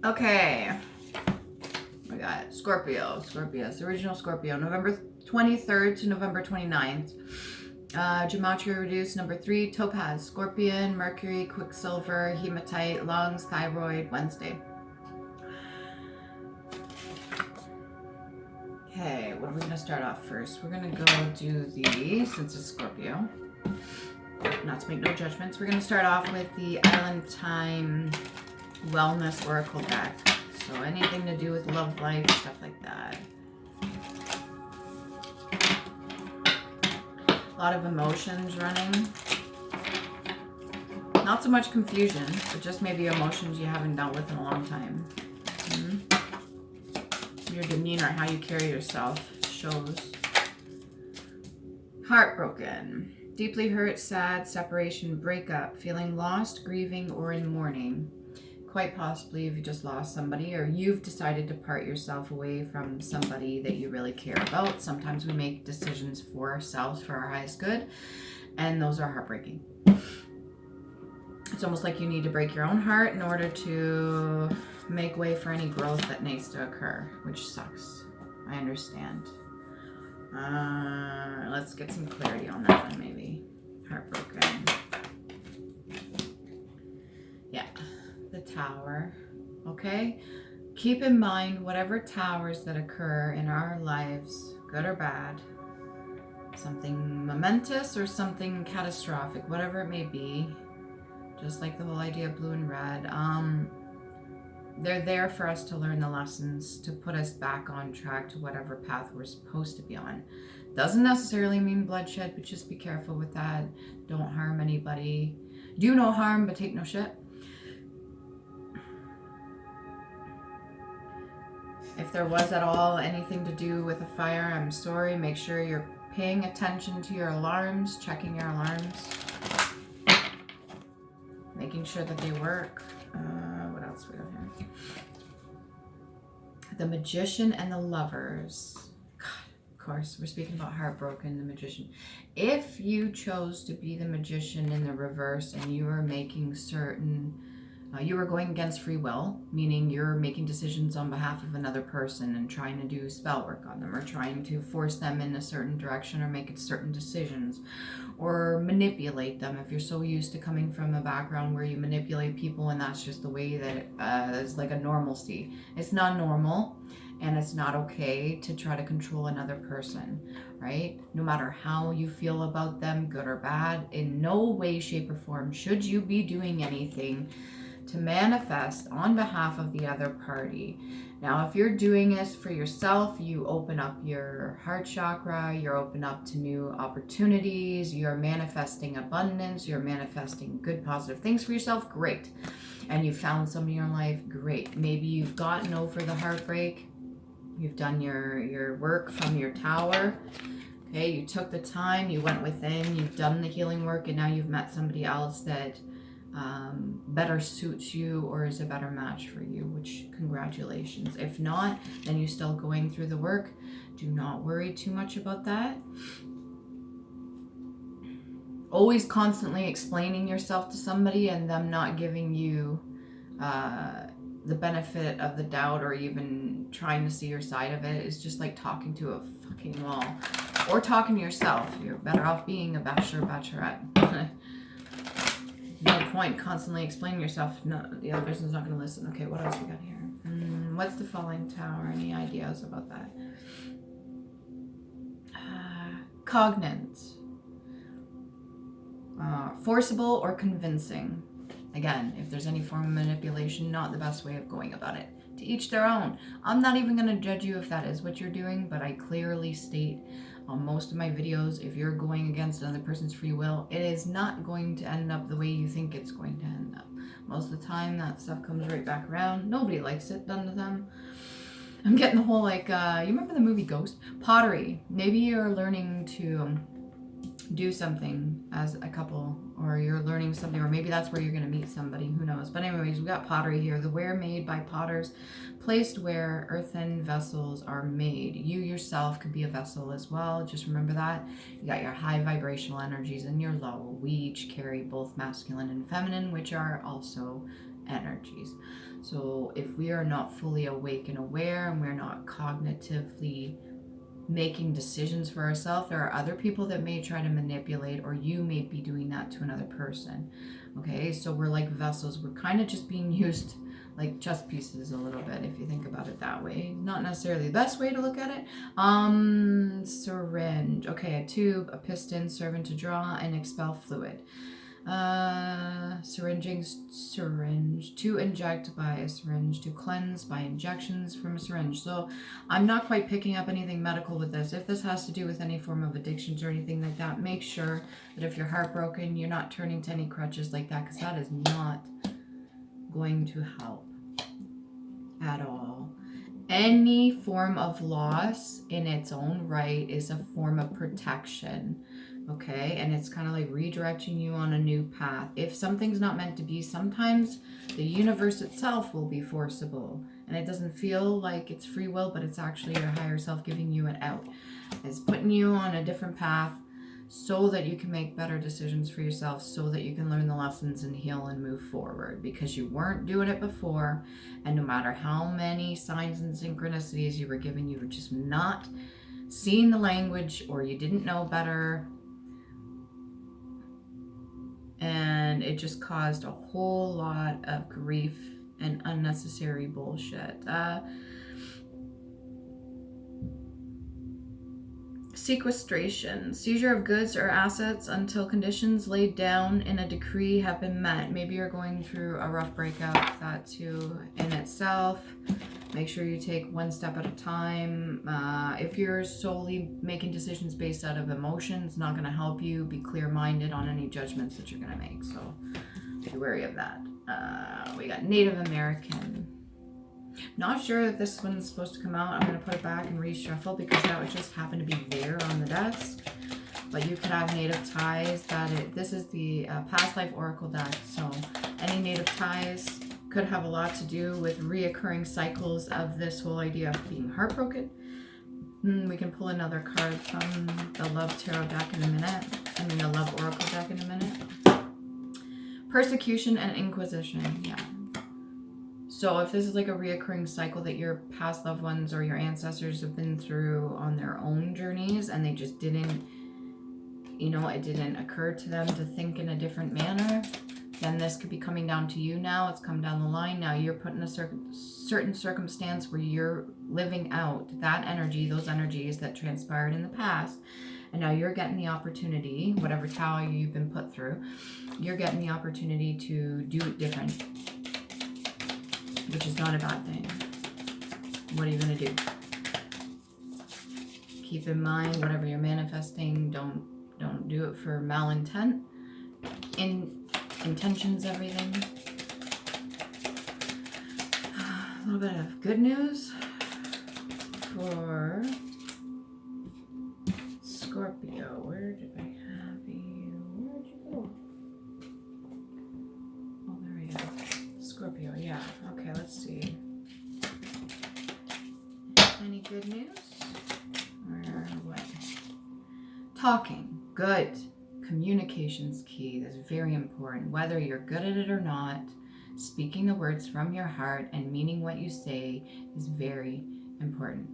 Okay. We got Scorpio. Scorpius. Original Scorpio. November 23rd to November 29th. Gematria reduced. Number 3. Topaz. Scorpion. Mercury. Quicksilver. Hematite. Lungs. Thyroid. Wednesday. Okay. What are we going to start off first? We're going to go do the, since it's Scorpio, not to make no judgments, we're going to start off with the Island Time Wellness Oracle deck. So anything to do with love life, stuff like that. A lot of emotions running. Not so much confusion, but just maybe emotions you haven't dealt with in a long time. Your demeanor, how you carry yourself shows. Heartbroken. Deeply hurt, sad, separation, breakup, feeling lost, grieving, or in mourning. Quite possibly if you just lost somebody or you've decided to part yourself away from somebody that you really care about. Sometimes we make decisions for ourselves, for our highest good, and those are heartbreaking. It's almost like you need to break your own heart in order to make way for any growth that needs to occur, which sucks. I understand. Let's get some clarity on that one, maybe. Heartbroken. Yeah. The Tower. Okay? Keep in mind whatever towers that occur in our lives, good or bad, something momentous or something catastrophic, whatever it may be, just like the whole idea of blue and red, they're there for us to learn the lessons, to put us back on track to whatever path we're supposed to be on. Doesn't necessarily mean bloodshed, but just be careful with that. Don't harm anybody. Do no harm, but take no shit. If there was at all anything to do with a fire, I'm sorry. Make sure you're paying attention to your alarms, checking your alarms, making sure that they work. What else we got here? The Magician and the Lovers. God, of course, we're speaking about heartbroken, the Magician. If you chose to be the Magician in the reverse and you were making certain, you were going against free will, meaning you're making decisions on behalf of another person and trying to do spell work on them or trying to force them in a certain direction or make certain decisions or manipulate them. If you're so used to coming from a background where you manipulate people and that's just the way that is like a normalcy. It's not normal and it's not okay to try to control another person, right? No matter how you feel about them, good or bad, in no way, shape, or form should you be doing anything to manifest on behalf of the other party. Now, if you're doing this for yourself, you open up your heart chakra, you're open up to new opportunities, you're manifesting abundance, you're manifesting good, positive things for yourself, great. And you found somebody in your life, great. Maybe you've gotten over the heartbreak, you've done your work from your tower, okay, you took the time, you went within, you've done the healing work, and now you've met somebody else that better suits you or is a better match for you, which congratulations. If not, then you're still going through the work. Do not worry too much about that. Always constantly explaining yourself to somebody and them not giving you the benefit of the doubt or even trying to see your side of it is just like talking to a fucking wall or talking to yourself. You're better off being a bachelor or bachelorette. No point constantly explaining yourself. No, the other person's not going to listen. Okay, what else we got here? What's the falling tower? Any ideas about that? Cognate. Forcible or convincing. Again, if there's any form of manipulation, not the best way of going about it. To each their own. I'm not even going to judge you if that is what you're doing, but I clearly state on most of my videos, if you're going against another person's free will, it is not going to end up the way you think it's going to end up. Most of the time, that stuff comes right back around. Nobody likes it done to them. I'm getting the whole, like, you remember the movie Ghost? Pottery. Maybe you're learning to do something as a couple, or you're learning something, or maybe that's where you're going to meet somebody, who knows. But anyways, we got pottery here. The ware made by potters, placed where earthen vessels are made. You yourself could be a vessel as well. Just remember that. You got your high vibrational energies and your low. We each carry both masculine and feminine, which are also energies. So if we are not fully awake and aware, and we're not cognitively making decisions for ourselves, there are other people that may try to manipulate, or you may be doing that to another person. Okay, so we're like vessels. We're kind of just being used like chess pieces a little bit, if you think about it that way. Not necessarily the best way to look at it. Syringe. Okay, a tube, a piston, servant to draw and expel fluid. Syringe, to inject by a syringe, to cleanse by injections from a syringe. So I'm not quite picking up anything medical with this. If this has to do with any form of addictions or anything like that, make sure that if you're heartbroken, you're not turning to any crutches like that, because that is not going to help at all. Any form of loss in its own right is a form of protection. Okay, and it's kind of like redirecting you on a new path. If something's not meant to be, sometimes the universe itself will be forcible, and it doesn't feel like it's free will, but it's actually your higher self giving you an out. It's putting you on a different path so that you can make better decisions for yourself, so that you can learn the lessons and heal and move forward, because you weren't doing it before, and no matter how many signs and synchronicities you were given, you were just not seeing the language, or you didn't know better. And it just caused a whole lot of grief and unnecessary bullshit. Sequestration, seizure of goods or assets until conditions laid down in a decree have been met. Maybe you're going through a rough breakup. That too in itself. Make sure you take one step at a time. If you're solely making decisions based out of emotion, it's not going to help you. Be clear-minded on any judgments that you're going to make. So be wary of that. We got Native American. Not sure if this one's supposed to come out. I'm going to put it back and reshuffle, because that would just happen to be there on the desk. But you could have native ties. This is the past life oracle deck. So any native ties could have a lot to do with reoccurring cycles of this whole idea of being heartbroken. We can pull another card from the Love Tarot deck in a minute. The Love Oracle deck in a minute. Persecution and Inquisition. Yeah. So if this is like a reoccurring cycle that your past loved ones or your ancestors have been through on their own journeys, and they just didn't, it didn't occur to them to think in a different manner, then this could be coming down to you now. It's come down the line. Now you're put in a certain circumstance where you're living out that energy, those energies that transpired in the past. And now you're getting the opportunity, whatever tower you've been put through, you're getting the opportunity to do it different, which is not a bad thing. What are you going to do? Keep in mind, whatever you're manifesting, don't do it for malintent. Intentions, everything. A little bit of good news for Scorpio. Where did I have you? Where'd you go? Oh, there we go. Scorpio, yeah. Okay, let's see. Any good news? Or what? Talking. Good. Communication's key. That's very important. Whether you're good at it or not, speaking the words from your heart and meaning what you say is very important.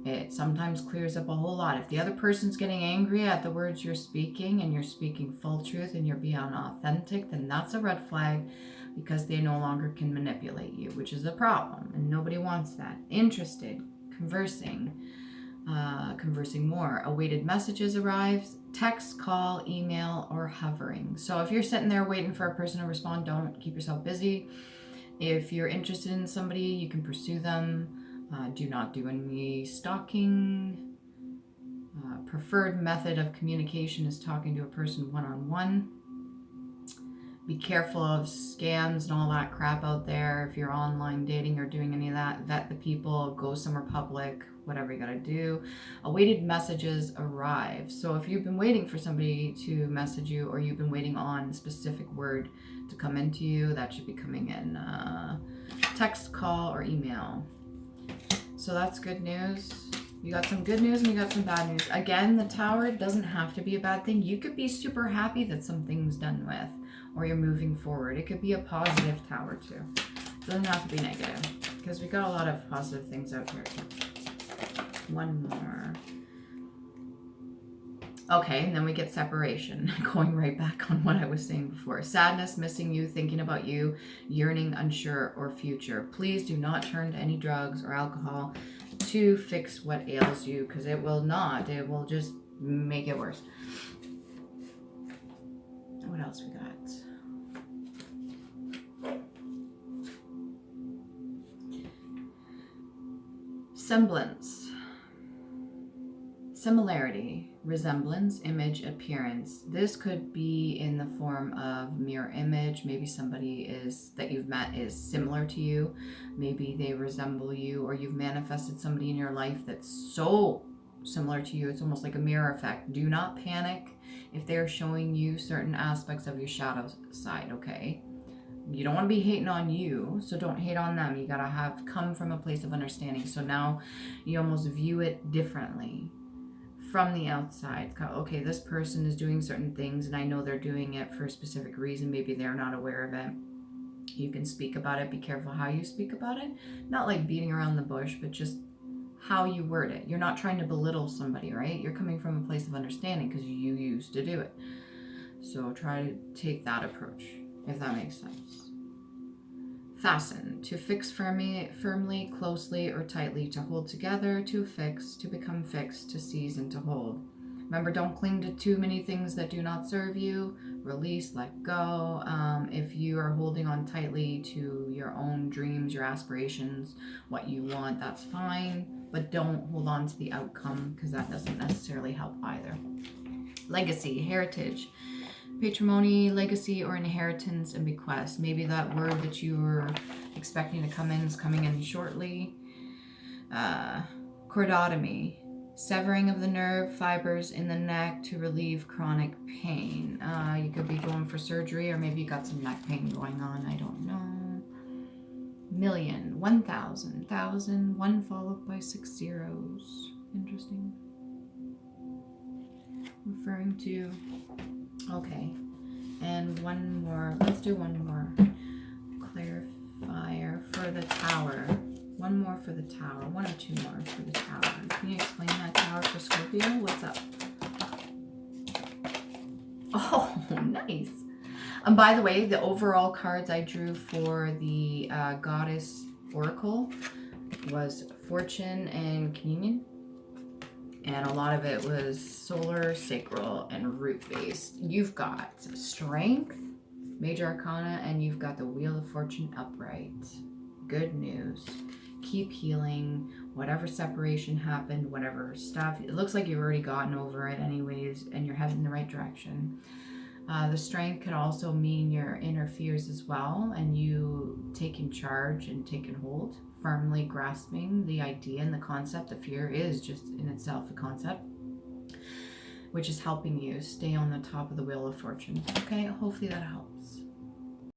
It sometimes clears up a whole lot. If the other person's getting angry at the words you're speaking, and you're speaking full truth and you're being authentic, then that's a red flag, because they no longer can manipulate you, which is a problem, and nobody wants that. Interested, conversing more. Awaited messages arrives, text, call, email, or hovering. So if you're sitting there waiting for a person to respond, don't. Keep yourself busy. If you're interested in somebody, you can pursue them. Do not do any stalking. Preferred method of communication is talking to a person one-on-one. Be careful of scams and all that crap out there. If you're online dating or doing any of that, vet the people, go somewhere public, whatever you gotta do. Awaited messages arrive. So if you've been waiting for somebody to message you, or you've been waiting on a specific word to come into you, that should be coming in. Text, call, or email. So that's good news. You got some good news and you got some bad news. Again, the Tower doesn't have to be a bad thing. You could be super happy that something's done with, or you're moving forward. It could be a positive Tower too. Doesn't have to be negative, because we got a lot of positive things out here. One more. Okay, and then we get separation, going right back on what I was saying before. Sadness, missing you, thinking about you, yearning, unsure, or future. Please do not turn to any drugs or alcohol to fix what ails you, because it will not. It will just make it worse. What else we got? Semblance. Similarity, resemblance, image, appearance. This could be in the form of mirror image. Maybe somebody that you've met is similar to you. Maybe they resemble you, or you've manifested somebody in your life that's so similar to you. It's almost like a mirror effect. Do not panic if they're showing you certain aspects of your shadow side, okay? You don't want to be hating on you, so don't hate on them. You gotta come from a place of understanding. So now you almost view it differently from the outside. Okay, this person is doing certain things and I know they're doing it for a specific reason. Maybe they're not aware of it. You can speak about it. Be careful how you speak about it. Not like beating around the bush, but just how you word it. You're not trying to belittle somebody, right? You're coming from a place of understanding because you used to do it. So try to take that approach, if that makes sense. Fasten, to fix firmly, closely, or tightly, to hold together, to affix, to become fixed, to seize, and to hold. Remember, don't cling to too many things that do not serve you. Release, let go. If you are holding on tightly to your own dreams, your aspirations, what you want, that's fine. But don't hold on to the outcome, because that doesn't necessarily help either. Legacy, heritage. Patrimony, legacy, or inheritance and bequest. Maybe that word that you were expecting to come in is coming in shortly. Chordotomy, severing of the nerve fibers in the neck to relieve chronic pain. You could be going for surgery, or maybe you got some neck pain going on. I don't know. Million, 1,000, thousand, 1 followed by 6 zeros. Interesting. Referring to... Okay, and one more. Let's do one more clarifier for the tower. One more for the tower. One or two more for the tower. Can you explain that tower for Scorpio? What's up? Oh, nice. And by the way, the overall cards I drew for the Goddess Oracle was Fortune and Communion. And a lot of it was solar, sacral, and root based. You've got Strength, Major Arcana, and you've got the Wheel of Fortune upright. Good news. Keep healing. Whatever separation happened, whatever stuff. It looks like you've already gotten over it anyways, and you're heading in the right direction. The Strength can also mean your inner fears as well, and you taking charge and taking hold. Firmly grasping the idea and the concept. The fear is just in itself a concept, which is helping you stay on the top of the Wheel of Fortune. Okay, hopefully that helps.